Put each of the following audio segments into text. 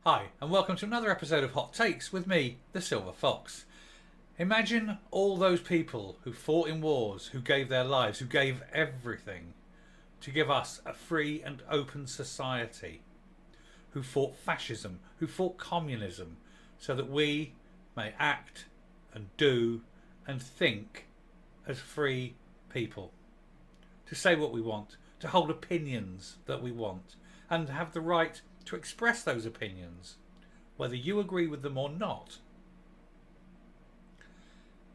Hi, and welcome to another episode of Hot Takes with me, the Silver Fox. Imagine all those people who fought in wars, who gave their lives, who gave everything to give us a free and open society, who fought fascism, who fought communism, so that we may act and do and think as free people, to say what we want, to hold opinions that we want, and have the right to express those opinions, whether you agree with them or not.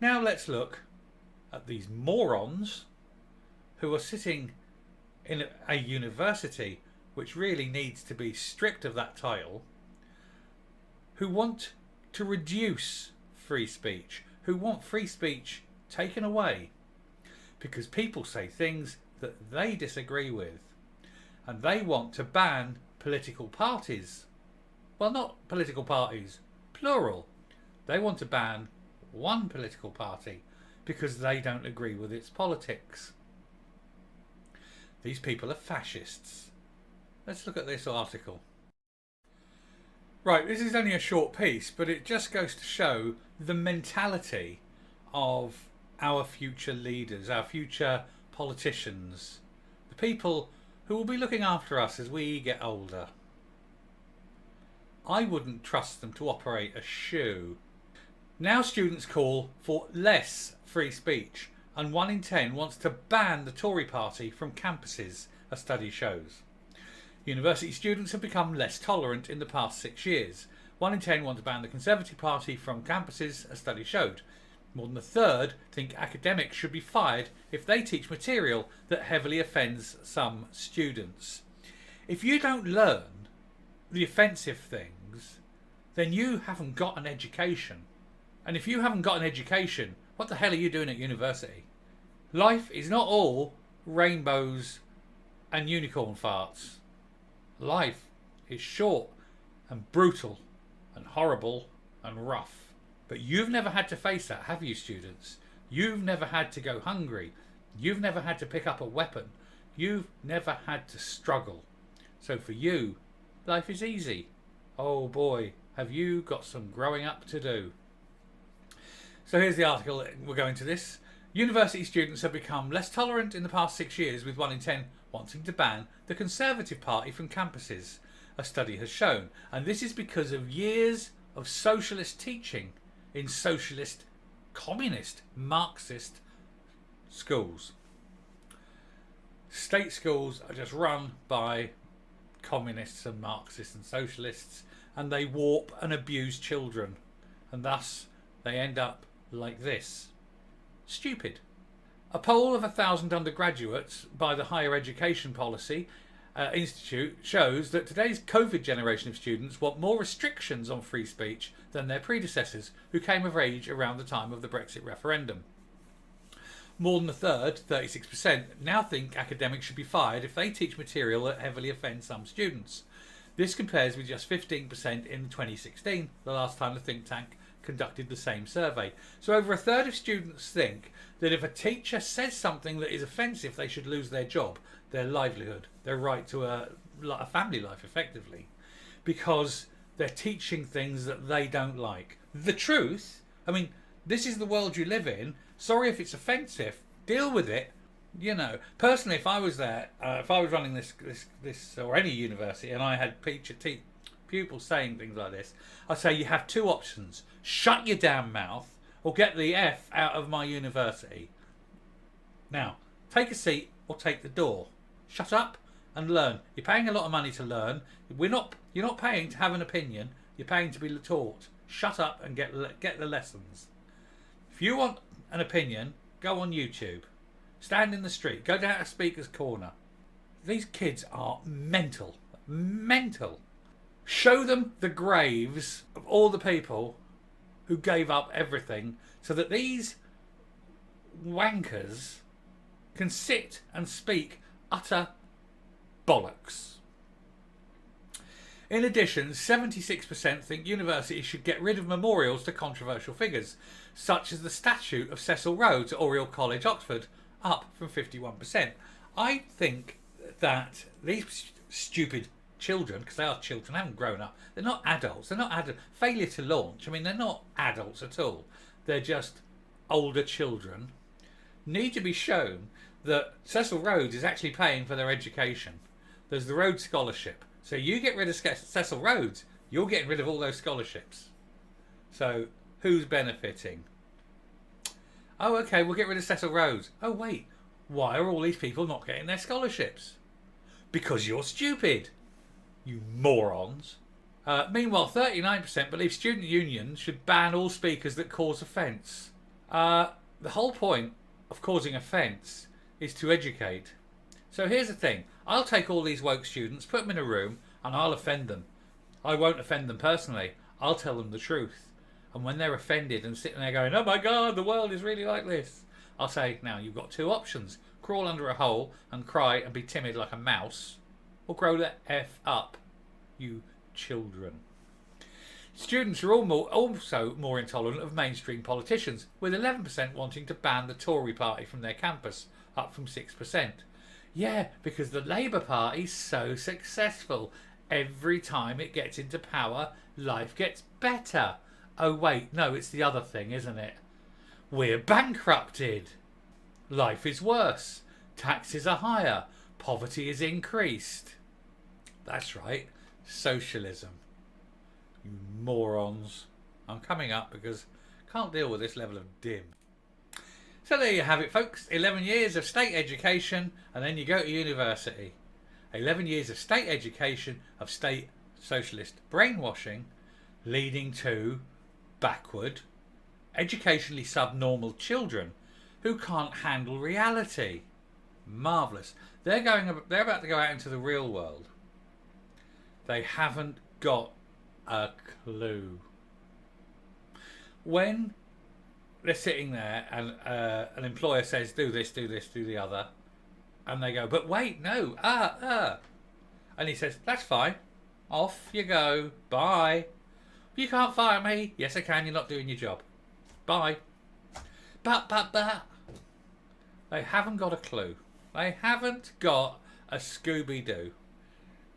Now let's look at these morons who are sitting in a university which really needs to be stripped of that title, who want to reduce free speech, who want free speech taken away because people say things that they disagree with, and they want to ban political parties. Well, not political parties, plural. They want to ban one political party because they don't agree with its politics. These people are fascists. Let's look at this article. Right, this is only a short piece, but it just goes to show the mentality of our future leaders, our future politicians, the people who will be looking after us as we get older. I wouldn't trust them to operate a shoe. Now students call for less free speech, and 1 in 10 wants to ban the Tory Party from campuses, a study shows. University students have become less tolerant in the past 6 years. 1 in 10 want to ban the Conservative Party from campuses, a study showed. More than a third think academics should be fired if they teach material that heavily offends some students. If you don't learn the offensive things, then you haven't got an education. And if you haven't got an education, what the hell are you doing at university? Life is not all rainbows and unicorn farts. Life is short and brutal and horrible and rough. But you've never had to face that, have you, students? You've never had to go hungry. You've never had to pick up a weapon. You've never had to struggle. So for you, life is easy. Oh boy, have you got some growing up to do. So here's the article. We're going to this. University students have become less tolerant in the past 6 years, with 1 in 10 wanting to ban the Conservative Party from campuses, a study has shown. And this is because of years of socialist teaching in socialist, communist, Marxist schools. State schools are just run by communists and Marxists and socialists, and they warp and abuse children, and thus they end up like this. Stupid. A poll of 1,000 undergraduates by the Higher Education Policy Institute shows that today's COVID generation of students want more restrictions on free speech than their predecessors, who came of age around the time of the Brexit referendum. More than a third, 36%, now think academics should be fired if they teach material that heavily offends some students. This compares with just 15% in 2016, the last time the think tank conducted the same survey. So over a third of students think that if a teacher says something that is offensive, they should lose their job, their livelihood, their right to a family life, effectively, because they're teaching things that they don't like. The truth, I mean, this is the world you live in. Sorry if it's offensive. Deal with it. You know, personally, if I was there, if I was running this or any university, and I had pupils saying things like this, I'd say you have two options: shut your damn mouth, or get the F out of my university. Now, take a seat or take the door. Shut up and learn. You're paying a lot of money to learn. You're not paying to have an opinion. You're paying to be taught. Shut up and get the lessons. If you want an opinion, go on YouTube. Stand in the street. Go down to Speaker's Corner. These kids are mental. Mental. Show them the graves of all the people who gave up everything so that these wankers can sit and speak utter bollocks. In addition, 76% think universities should get rid of memorials to controversial figures, such as the statue of Cecil Rhodes at Oriel College, Oxford, up from 51%. I think that these stupid children, because they are children, they haven't grown up. They're not adults. They're not failure to launch. I mean, they're not adults at all. They're just older children. Need to be shown that Cecil Rhodes is actually paying for their education. There's the Rhodes Scholarship. So you get rid of Cecil Rhodes, you're getting rid of all those scholarships. So who's benefiting? Oh, okay, we'll get rid of Cecil Rhodes. Oh, wait, why are all these people not getting their scholarships? Because you're stupid, you morons. Meanwhile, 39% believe student unions should ban all speakers that cause offence. The whole point of causing offence is to educate. So here's the thing. I'll take all these woke students, put them in a room, and I'll offend them. I won't offend them personally. I'll tell them the truth. And when they're offended and sitting there going, oh my God, the world is really like this, I'll say, now you've got two options. Crawl under a hole and cry and be timid like a mouse, or grow the F up, you children. Students are also more intolerant of mainstream politicians, with 11% wanting to ban the Tory Party from their campus, up from 6%. Yeah, because the Labour Party's so successful. Every time it gets into power, life gets better. Oh wait, no, it's the other thing, isn't it? We're bankrupted. Life is worse. Taxes are higher. Poverty is increased. That's right, socialism. You morons. I'm coming up because I can't deal with this level of dim. So there you have it, folks. 11 years of state education, and then you go to university. 11 years of state education, of state socialist brainwashing, leading to backward, educationally subnormal children who can't handle reality. Marvellous. They're about to go out into the real world. They haven't got a clue. When they're sitting there and an employer says, do this, do the other, and they go, but wait, no, and he says, that's fine, off you go, bye. You can't fire me. Yes, I can, you're not doing your job. Bye. But. They haven't got a clue. They haven't got a Scooby-Doo.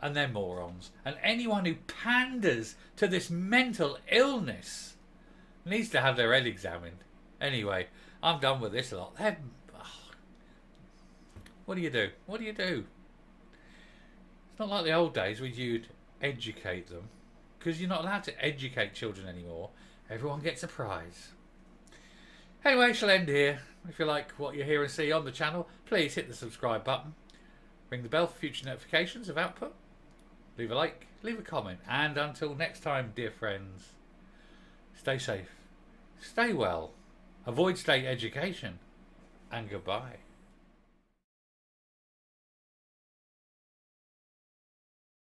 And they're morons. And anyone who panders to this mental illness needs to have their head examined. Anyway, I'm done with this lot. What do you do? What do you do? It's not like the old days where you'd educate them, because you're not allowed to educate children anymore. Everyone gets a prize. Anyway, I shall end here. If you like what you hear and see on the channel, please hit the subscribe button. Ring the bell for future notifications of output. Leave a like, leave a comment, and until next time, dear friends, stay safe, stay well, avoid state education, and goodbye.